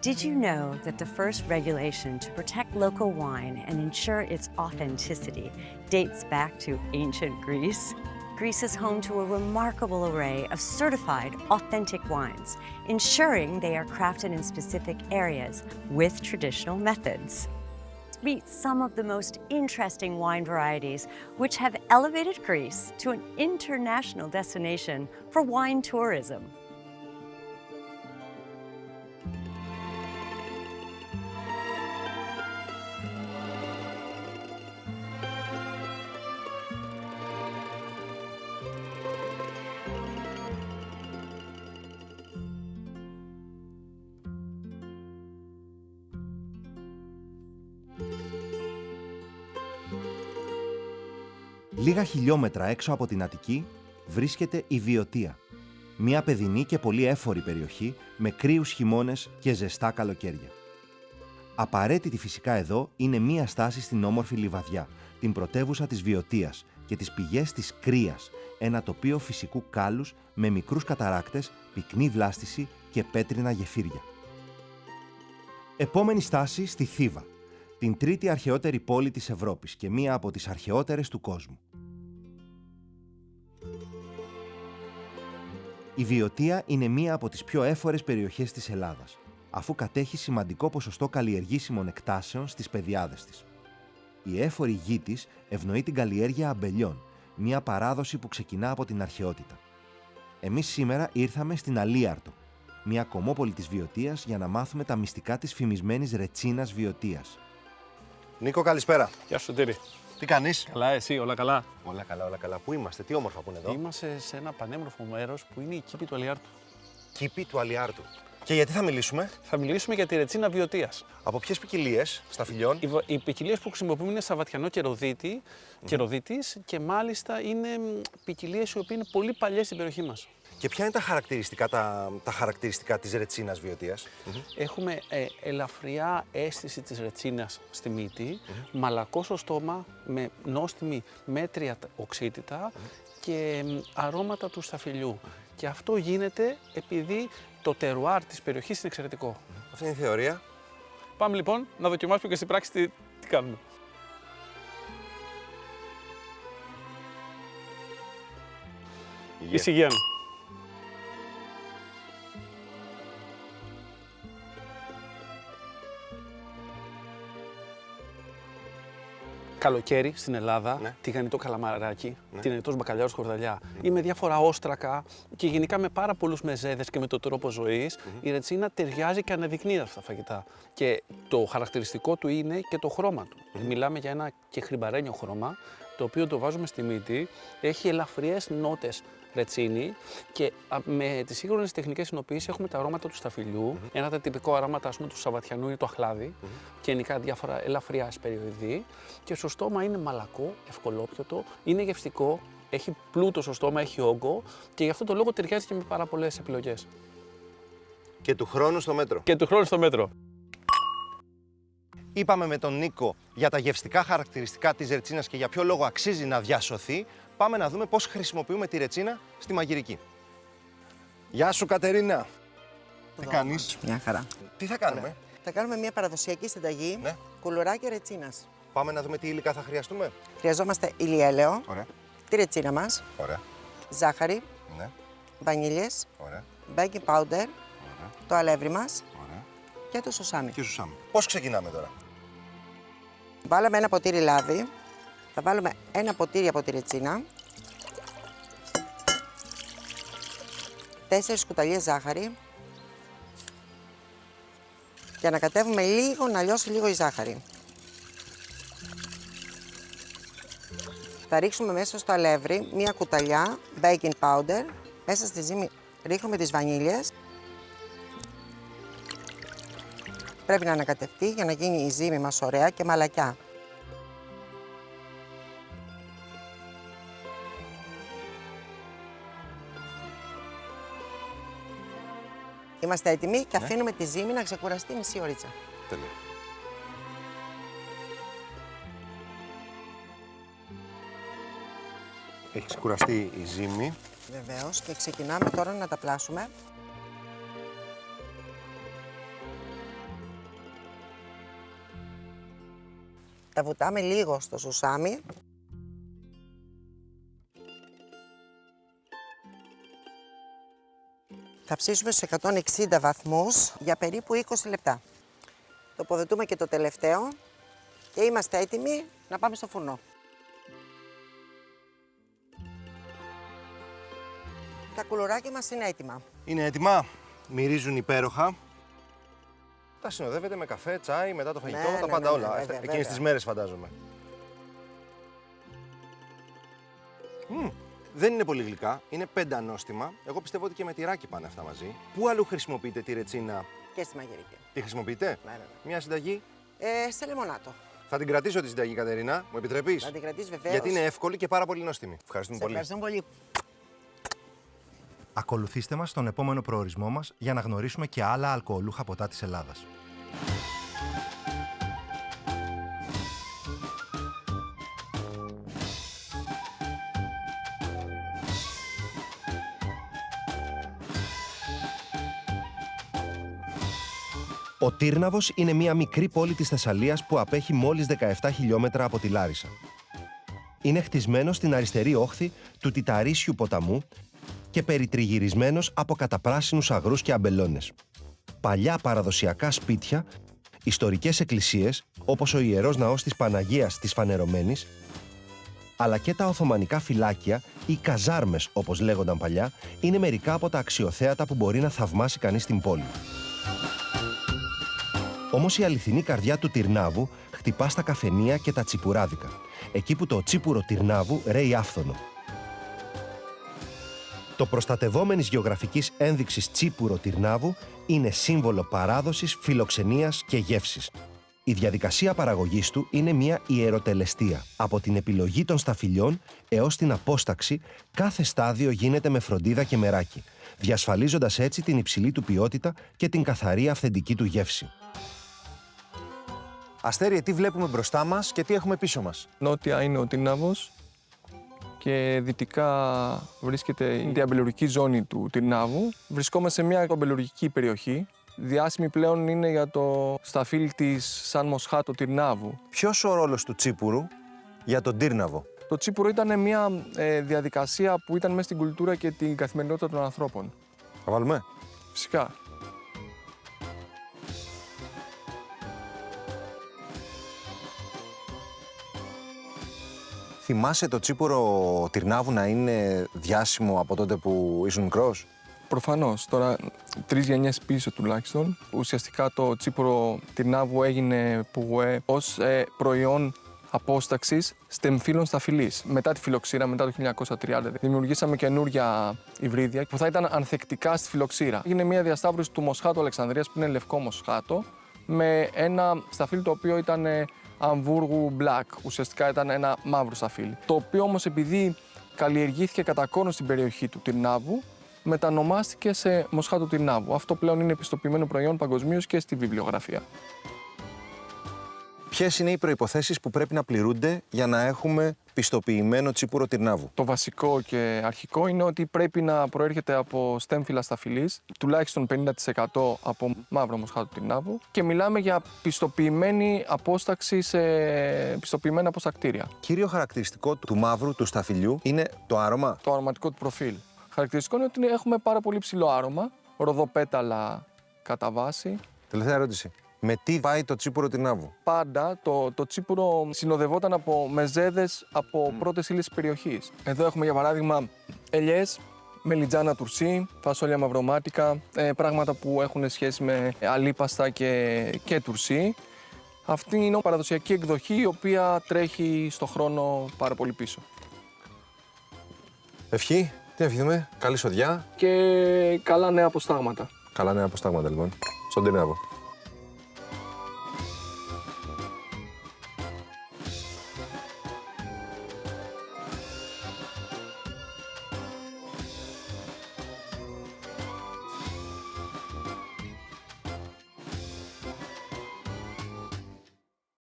Did you know that the first regulation to protect local wine and ensure its authenticity dates back to ancient Greece? Greece is home to a remarkable array of certified, authentic wines, ensuring they are crafted in specific areas with traditional methods. Meet some of the most interesting wine varieties which have elevated Greece to an international destination for wine tourism. Λίγα χιλιόμετρα έξω από την Αττική βρίσκεται η Βιωτία, μια παιδινή και πολύ έφορη περιοχή με κρύους χειμώνες και ζεστά καλοκαίρια. Απαραίτητη φυσικά εδώ είναι μία στάση στην όμορφη Λιβαδιά, την πρωτεύουσα της Βιωτίας και τις πηγές της Κρίας, ένα τοπίο φυσικού κάλους με μικρούς καταράκτες, πυκνή βλάστηση και πέτρινα γεφύρια. Επόμενη στάση στη Θήβα, την τρίτη αρχαιότερη πόλη της Ευρώπης και μία από τις αρχαιότερες του κόσμου. Η Βιωτία είναι μία από τις πιο έφορες περιοχές της Ελλάδας, αφού κατέχει σημαντικό ποσοστό καλλιεργήσιμων εκτάσεων στις πεδιάδες της. Η έφορη γη της ευνοεί την καλλιέργεια αμπελιών, μία παράδοση που ξεκινά από την αρχαιότητα. Εμείς σήμερα ήρθαμε στην Αλίαρτο, μία κομμόπολη της Βιωτίας, για να μάθουμε τα μυστικά της φημισμένης ρετσίνας Βιωτίας. Νίκο, καλησπέρα. Γεια σου, Τύρι. Τι κάνεις? Καλά, εσύ, όλα καλά. Όλα καλά, όλα καλά. Πού είμαστε, τι όμορφα που είναι εδώ? Είμαστε σε ένα πανέμορφο μέρος που είναι η κήπη του Αλιάρτου. Κήπη του Αλιάρτου. Και γιατί θα μιλήσουμε? Θα μιλήσουμε για τη ρετσίνα Βιωτίας. Από ποιες ποικιλίες σταφυλιών? Οι ποικιλίες που χρησιμοποιούμε είναι σαββατιανό κεροδίτης και μάλιστα είναι ποικιλίες οι οποίες είναι πολύ παλιές στην περιοχή μας. Και ποια είναι τα χαρακτηριστικά της ρετσίνας Βιωτίας? Έχουμε ελαφριά αίσθηση της ρετσίνας στη μύτη, μαλακό στο στόμα με νόστιμη μέτρια οξύτητα και αρώματα του σταφυλιού. Και αυτό γίνεται επειδή το τερουάρ της περιοχής είναι εξαιρετικό. Αυτή είναι η θεωρία. Πάμε λοιπόν να δοκιμάσουμε και στην πράξη τι κάνουμε. Υγεία. Καλοκαίρι στην Ελλάδα, τηγανιτό καλαμαράκι, τηγανιτός μπακαλιάρος χορδαλιά ή με διάφορα όστρακα και γενικά με πάρα πολλούς μεζέδες και με τον τρόπο ζωής, η ρετσίνα ταιριάζει και αναδεικνύει αυτά τα φαγητά. Και το χαρακτηριστικό του είναι και το χρώμα του. Μιλάμε για ένα και χρυμπαρένιο χρώμα, το οποίο το βάζουμε στη μύτη, έχει ελαφριές νότες ρετσίνη και με τις σύγχρονες τεχνικές συνοποίησεις έχουμε τα αρώματα του σταφυλιού, ένα από τα τυπικό αρώματα του σαββατιανού είναι το αχλάδι και γενικά διάφορα ελαφριά περιοδή και στο στόμα είναι μαλακό, ευκολόπιωτο, είναι γευστικό, έχει πλούτο στο στόμα, έχει όγκο και γι' αυτό το λόγο ταιριάζει και με πάρα πολλές επιλογές. Και του χρόνου στο μέτρο. Και του χρόνου στο μέτρο. Είπαμε με τον Νίκο για τα γευστικά χαρακτηριστικά της ρετσίνας και για ποιο λόγο αξίζει να διασωθεί. Πάμε να δούμε πώς χρησιμοποιούμε τη ρετσίνα στη μαγειρική. Γεια σου, Κατερίνα. Τι κάνεις? Μια χαρά. Τι θα κάνουμε? Θα κάνουμε μια παραδοσιακή συνταγή, κουλουράκια ρετσίνας. Πάμε να δούμε τι υλικά θα χρειαστούμε. Χρειαζόμαστε ηλιέλαιο, Ωραία. τη ρετσίνα μας, Ωραία. ζάχαρη, βανίλιες, baking powder, το αλεύρι μας και το σουσάμι. Και σουσάμι. Πώς ξεκινάμε τώρα? Βάλαμε ένα ποτήρι λάδι, θα βάλουμε ένα ποτήρι από τη ρετσίνα, 4 κουταλιές ζάχαρη και ανακατεύουμε λίγο να λιώσει λίγο η ζάχαρη. Θα ρίξουμε μέσα στο αλεύρι μία κουταλιά baking powder, μέσα στη ζύμη ρίχνουμε τις βανίλιες. Πρέπει να ανακατευτεί για να γίνει η ζύμη μας ωραία και μαλακιά. Είμαστε έτοιμοι και αφήνουμε τη ζύμη να ξεκουραστεί μισή ωρίτσα. Τέλεια. Έχει ξεκουραστεί η ζύμη. Βεβαίως, και ξεκινάμε τώρα να τα πλάσουμε. Τα βουτάμε λίγο στο σουσάμι. Θα ψήσουμε στους 160 βαθμούς για περίπου 20 λεπτά. Τοποθετούμε και το τελευταίο και είμαστε έτοιμοι να πάμε στο φούρνο. Τα κουλουράκια μας είναι έτοιμα. Είναι έτοιμα, μυρίζουν υπέροχα. Τα συνοδεύετε με καφέ, τσάι, μετά το φαγητό, Ναι, τα ναι, πάντα ναι, όλα. βέβαια, Εκείνες βέβαια. τις μέρες φαντάζομαι. Δεν είναι πολύ γλυκά, είναι 5 ανόστιμα. Εγώ πιστεύω ότι και με τυράκι πάνε αυτά μαζί. Πού αλλού χρησιμοποιείτε τη ρετσίνα? Και στη μαγειρική. Τη χρησιμοποιείτε? Ναι, ναι, ναι. Μια συνταγή. Σε λεμονάτο. Θα την κρατήσω τη συνταγή, Κατερίνα. Μου επιτρέπεις? Να την κρατήσεις βεβαίως. Γιατί είναι εύκολη και πάρα πολύ νόστιμη. Ευχαριστούμε Σε πολύ. ευχαριστούμε πολύ. Ακολουθήστε μας στον επόμενο προορισμό μας για να γνωρίσουμε και άλλα αλκοολούχα ποτά της Ελλάδας. Ο Τύρναβος είναι μια μικρή πόλη της Θεσσαλίας που απέχει μόλις 17 χιλιόμετρα από τη Λάρισα. Είναι χτισμένο στην αριστερή όχθη του Τιταρίσιου ποταμού και περιτριγυρισμένος από καταπράσινους αγρούς και αμπελώνες. Παλιά παραδοσιακά σπίτια, ιστορικές εκκλησίες, όπως ο Ιερός Ναός της Παναγίας της Φανερωμένης, αλλά και τα Οθωμανικά φυλάκια ή καζάρμες, όπως λέγονταν παλιά, είναι μερικά από τα αξιοθέατα που μπορεί να θαυμάσει κανείς στην πόλη. Όμως η αληθινή καρδιά του Τυρνάβου χτυπά στα καφενεία και τα τσιπουράδικα, εκεί που το τσίπουρο Τυρνάβου ρέει άφθονο. Το προστατευόμενης γεωγραφικής ένδειξης τσίπουρο Τυρνάβου είναι σύμβολο παράδοσης, φιλοξενίας και γεύσης. Η διαδικασία παραγωγής του είναι μια ιεροτελεστία. Από την επιλογή των σταφυλιών έως την απόσταξη, κάθε στάδιο γίνεται με φροντίδα και μεράκι, διασφαλίζοντας έτσι την υψηλή του ποιότητα και την καθαρή αυθεντική του γεύση. Αστέρι, τι βλέπουμε μπροστά μας και τι έχουμε πίσω μας? Νότια είναι ο Τυρνάβος και δυτικά βρίσκεται η αμπελουργική ζώνη του Τυρνάβου. Βρισκόμαστε σε μια αμπελουργική περιοχή. Διάσημη πλέον είναι για το σταφύλι της Σαν Μοσχάτο Τυρνάβου. Ποιος ο ρόλος του τσίπουρου για τον Τύρναβο? Το τσίπουρο ήταν μια διαδικασία που ήταν μέσα στην κουλτούρα και την καθημερινότητα των ανθρώπων. Θα βάλουμε? Φυσικά. Θυμάσαι το τσίπουρο Τυρνάβου να είναι διάσημο από τότε που ήσουν μικρός? Προφανώς. Τώρα, 3 γενιές πίσω τουλάχιστον, ουσιαστικά το τσίπουρο Τυρνάβου έγινε πουγουέ ως προϊόν απόσταξης στεμφύλων σταφυλής. Μετά τη φιλοξήρα, μετά το 1930, δημιουργήσαμε καινούρια υβρίδια που θα ήταν ανθεκτικά στη φιλοξήρα. Έγινε μια διασταύρωση του Μοσχάτου Αλεξανδρίας, που είναι λευκό μοσχάτο, με ένα σταφύλι το οποίο ήταν Αμβούργου Black, ουσιαστικά ήταν ένα μαύρο σταφύλι. Το οποίο όμως, επειδή καλλιεργήθηκε κατά κόρον στην περιοχή του Τυρνάβου, μετανομάστηκε σε Μοσχάτο Τυρνάβου. Αυτό πλέον είναι πιστοποιημένο προϊόν παγκοσμίως και στη βιβλιογραφία. Ποιες είναι οι προϋποθέσεις που πρέπει να πληρούνται για να έχουμε πιστοποιημένο τσίπουρο Τυρνάβου? Το βασικό και αρχικό είναι ότι πρέπει να προέρχεται από στέμφυλα σταφυλής, τουλάχιστον 50% από μαύρο μοσχάτο Τυρνάβου, και μιλάμε για πιστοποιημένη απόσταξη σε πιστοποιημένα αποστακτήρια. Κύριο χαρακτηριστικό του μαύρου του σταφυλιού είναι το άρωμα. Το αρωματικό του προφίλ. Χαρακτηριστικό είναι ότι έχουμε πάρα πολύ ψηλό άρωμα, ροδοπέταλα κατά βάση. Τελευταία ερώτηση. Με τι πάει το τσίπουρο Τυρνάβου? Πάντα το τσίπουρο συνοδευόταν από μεζέδες από πρώτες ύλες της περιοχής. Εδώ έχουμε για παράδειγμα ελιές, μελιτζάνα τουρσί, φασόλια μαυρομάτικα, πράγματα που έχουν σχέση με αλίπαστα και τουρσί. Αυτή είναι η παραδοσιακή εκδοχή, η οποία τρέχει στο χρόνο πάρα πολύ πίσω. Ευχή, τι ευχηθούμε? Καλή σοδιά. Και καλά νέα αποστάγματα. Καλά νέα αποστάγματα λοιπόν. Στον Τυρνάβο.